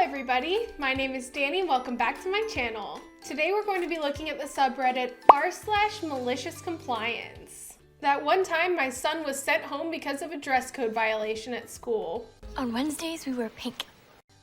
everybody, my name is Dani. Welcome back to my channel. Today we're going to be looking at the subreddit r/MaliciousCompliance. That one time my son was sent home because of a dress code violation at school. On Wednesdays we wear pink.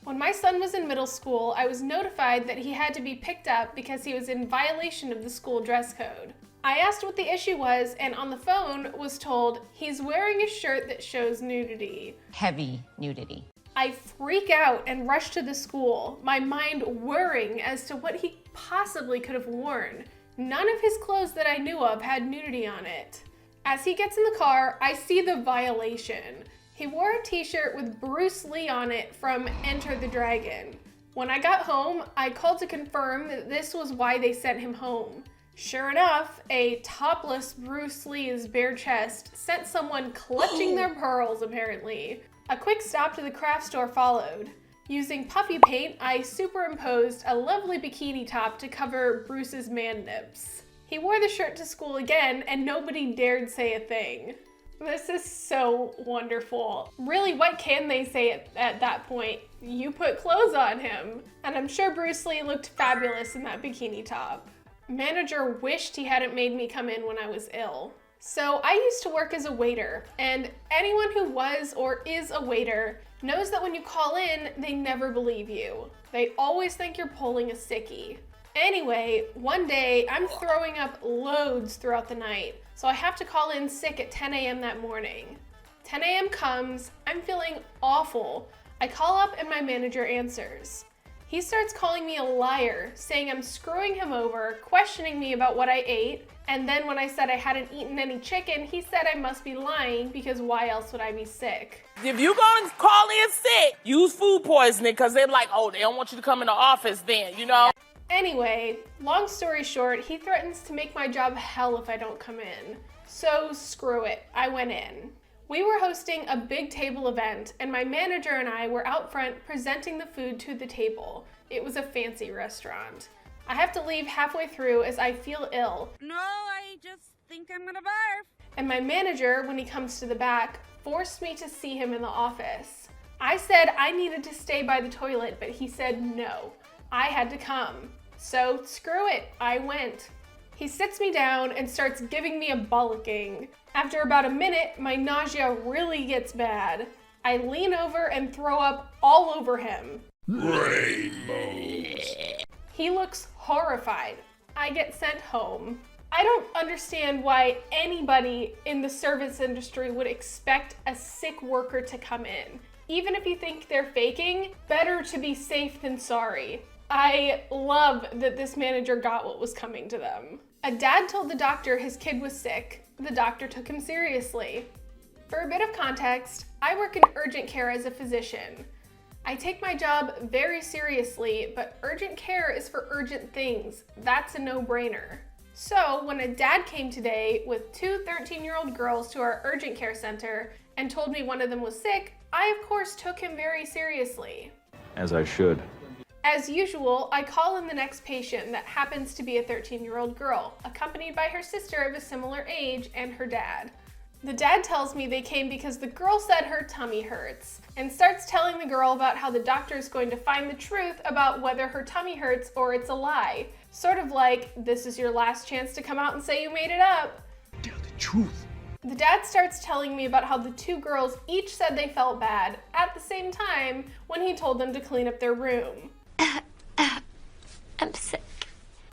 When my son was in middle school, I was notified that he had to be picked up because he was in violation of the school dress code. I asked what the issue was, and on the phone was told he's wearing a shirt that shows nudity. Heavy nudity. I freak out and rush to the school, my mind whirring as to what he possibly could have worn. None of his clothes that I knew of had nudity on it. As he gets in the car, I see the violation. He wore a t-shirt with Bruce Lee on it from Enter the Dragon. When I got home, I called to confirm that this was why they sent him home. Sure enough, a topless Bruce Lee's bare chest sent someone clutching their pearls, apparently. A quick stop to the craft store followed. Using puffy paint, I superimposed a lovely bikini top to cover Bruce's man nips. He wore the shirt to school again, and nobody dared say a thing. This is so wonderful. Really, what can they say at that point? You put clothes on him. And I'm sure Bruce Lee looked fabulous in that bikini top. Manager wished he hadn't made me come in when I was ill. So I used to work as a waiter, and anyone who was or is a waiter knows that when you call in, they never believe you. They always think you're pulling a sickie. Anyway, one day I'm throwing up loads throughout the night, so I have to call in sick at 10 a.m. that morning. 10 a.m. comes, I'm feeling awful. I call up and my manager answers. He starts calling me a liar, saying I'm screwing him over, questioning me about what I ate, and then when I said I hadn't eaten any chicken, he said I must be lying because why else would I be sick? If you gonna call in sick, use food poisoning because they're like, oh, they don't want you to come in the office then, you know? Anyway, long story short, he threatens to make my job hell if I don't come in. So screw it, I went in. We were hosting a big table event, and my manager and I were out front presenting the food to the table. It was a fancy restaurant. I have to leave halfway through as I feel ill. No, I just think I'm gonna barf. And my manager, when he comes to the back, forced me to see him in the office. I said I needed to stay by the toilet, but he said no. I had to come. So screw it, I went. He sits me down and starts giving me a bollocking. After about a minute, my nausea really gets bad. I lean over and throw up all over him. Rainbows. He looks horrified. I get sent home. I don't understand why anybody in the service industry would expect a sick worker to come in. Even if you think they're faking, better to be safe than sorry. I love that this manager got what was coming to them. A dad told the doctor his kid was sick. The doctor took him seriously. For a bit of context, I work in urgent care as a physician. I take my job very seriously, but urgent care is for urgent things. That's a no-brainer. So when a dad came today with two 13-year-old girls to our urgent care center and told me one of them was sick, I of course took him very seriously. As I should. As usual, I call in the next patient that happens to be a 13-year-old girl, accompanied by her sister of a similar age and her dad. The dad tells me they came because the girl said her tummy hurts, and starts telling the girl about how the doctor is going to find the truth about whether her tummy hurts or it's a lie. Sort of like, this is your last chance to come out and say you made it up. Tell the truth. The dad starts telling me about how the two girls each said they felt bad at the same time when he told them to clean up their room. I'm sick.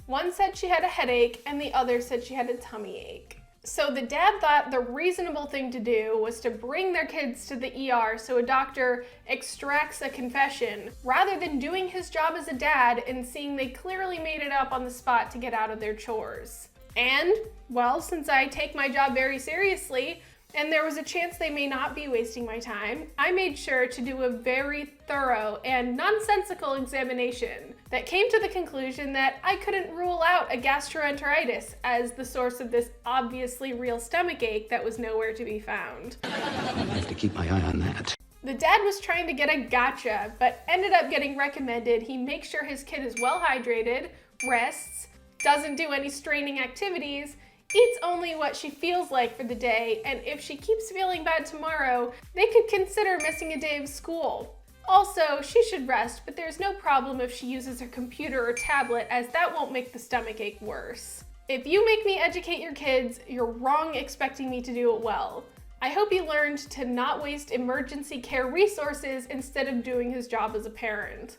One said she had a headache and the other said she had a tummy ache. So the dad thought the reasonable thing to do was to bring their kids to the ER so a doctor extracts a confession rather than doing his job as a dad and seeing they clearly made it up on the spot to get out of their chores. And, well, since I take my job very seriously, and there was a chance they may not be wasting my time, I made sure to do a very thorough and nonsensical examination that came to the conclusion that I couldn't rule out a gastroenteritis as the source of this obviously real stomach ache that was nowhere to be found. I have to keep my eye on that. The dad was trying to get a gotcha, but ended up getting recommended he make sure his kid is well hydrated, rests, doesn't do any straining activities, eats only what she feels like for the day, and if she keeps feeling bad tomorrow, they could consider missing a day of school. Also, she should rest, but there's no problem if she uses her computer or tablet, as that won't make the stomach ache worse. If you make me educate your kids, you're wrong expecting me to do it well. I hope he learned to not waste emergency care resources instead of doing his job as a parent.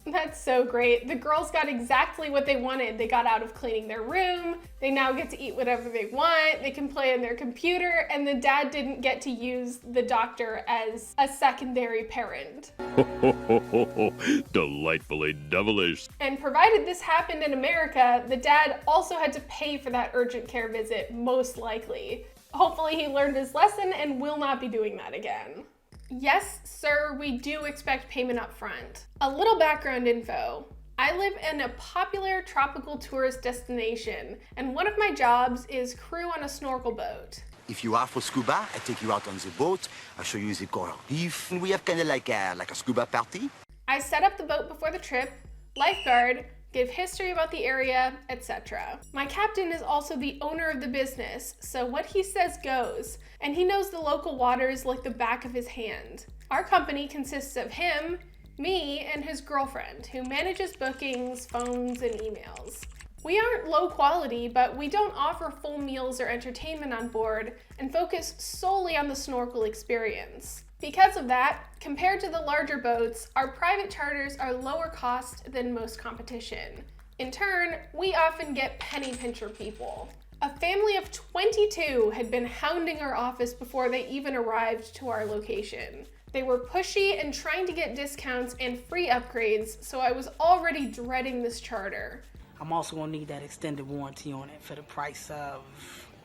That's so great. The girls got exactly what they wanted. They got out of cleaning their room, they now get to eat whatever they want, they can play on their computer, and the dad didn't get to use the doctor as a secondary parent. Delightfully devilish. And provided this happened in America, the dad also had to pay for that urgent care visit, most likely. Hopefully he learned his lesson and will not be doing that again. Yes, sir, we do expect payment up front. A little background info. I live in a popular tropical tourist destination, and one of my jobs is crew on a snorkel boat. If you are for scuba, I take you out on the boat, I show you the coral reef, and we have kind of like a scuba party. I set up the boat before the trip, lifeguard, give history about the area, etc. My captain is also the owner of the business, so what he says goes, and he knows the local waters like the back of his hand. Our company consists of him, me, and his girlfriend, who manages bookings, phones, and emails. We aren't low quality, but we don't offer full meals or entertainment on board and focus solely on the snorkel experience. Because of that, compared to the larger boats, our private charters are lower cost than most competition. In turn, we often get penny pincher people. A family of 22 had been hounding our office before they even arrived to our location. They were pushy and trying to get discounts and free upgrades, so I was already dreading this charter. I'm also gonna need that extended warranty on it for the price of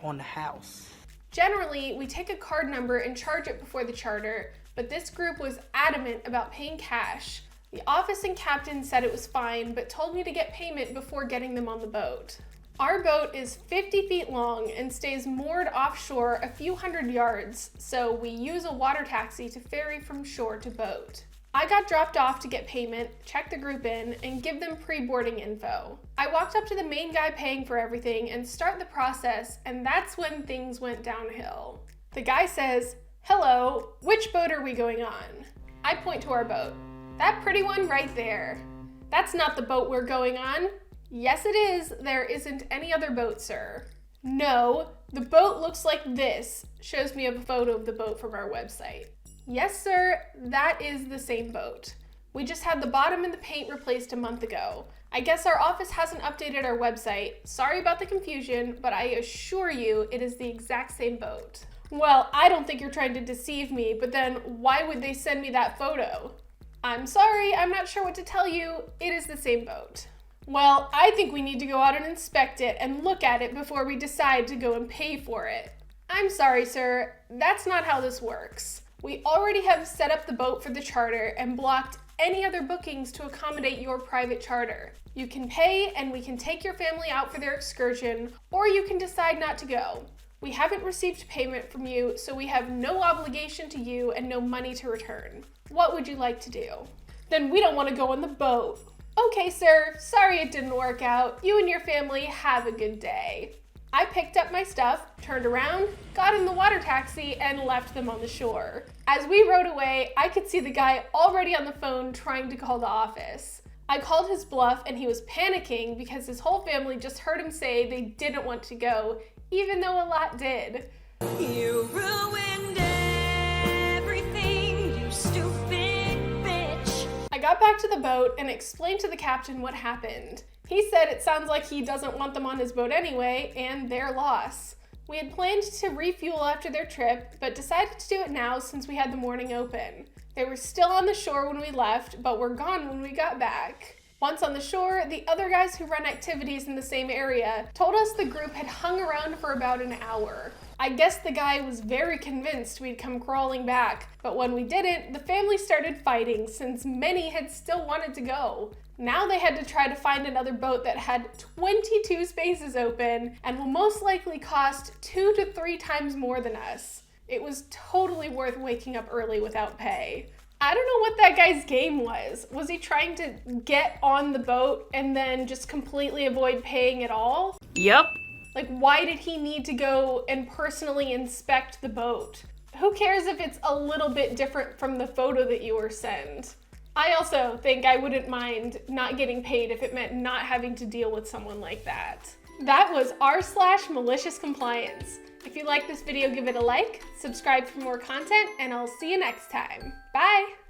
on the house. Generally, we take a card number and charge it before the charter, but this group was adamant about paying cash. The office and captain said it was fine, but told me to get payment before getting them on the boat. Our boat is 50 feet long and stays moored offshore a few hundred yards, so we use a water taxi to ferry from shore to boat. I got dropped off to get payment, check the group in, and give them pre-boarding info. I walked up to the main guy paying for everything and start the process, and that's when things went downhill. The guy says, "Hello, which boat are we going on?" I point to our boat. "That pretty one right there." "That's not the boat we're going on." "Yes it is, there isn't any other boat, sir." "No, the boat looks like this," shows me a photo of the boat from our website. "Yes, sir, that is the same boat. We just had the bottom and the paint replaced a month ago. I guess our office hasn't updated our website. Sorry about the confusion, but I assure you it is the exact same boat." "Well, I don't think you're trying to deceive me, but then why would they send me that photo?" "I'm sorry, I'm not sure what to tell you. It is the same boat." "Well, I think we need to go out and inspect it and look at it before we decide to go and pay for it." "I'm sorry, sir. That's not how this works. We already have set up the boat for the charter and blocked any other bookings to accommodate your private charter. You can pay and we can take your family out for their excursion, or you can decide not to go. We haven't received payment from you, so we have no obligation to you and no money to return. What would you like to do?" "Then we don't want to go on the boat." "Okay, sir. Sorry it didn't work out. You and your family have a good day." I picked up my stuff, turned around, got in the water taxi, and left them on the shore. As we rode away, I could see the guy already on the phone trying to call the office. I called his bluff and he was panicking because his whole family just heard him say they didn't want to go, even though a lot did. You ruined everything, you stupid bitch. I got back to the boat and explained to the captain what happened. He said it sounds like he doesn't want them on his boat anyway, and their loss. We had planned to refuel after their trip, but decided to do it now since we had the morning open. They were still on the shore when we left, but were gone when we got back. Once on the shore, the other guys who run activities in the same area told us the group had hung around for about an hour. I guess the guy was very convinced we'd come crawling back, but when we didn't, the family started fighting since many had still wanted to go. Now they had to try to find another boat that had 22 spaces open and will most likely cost 2 to 3 times more than us. It was totally worth waking up early without pay. I don't know what that guy's game was. Was he trying to get on the boat and then just completely avoid paying at all? Yep. Like, why did he need to go and personally inspect the boat? Who cares if it's a little bit different from the photo that you were sent? I also think I wouldn't mind not getting paid if it meant not having to deal with someone like that. That was r/MaliciousCompliance. If you like this video, give it a like, subscribe for more content, and I'll see you next time. Bye!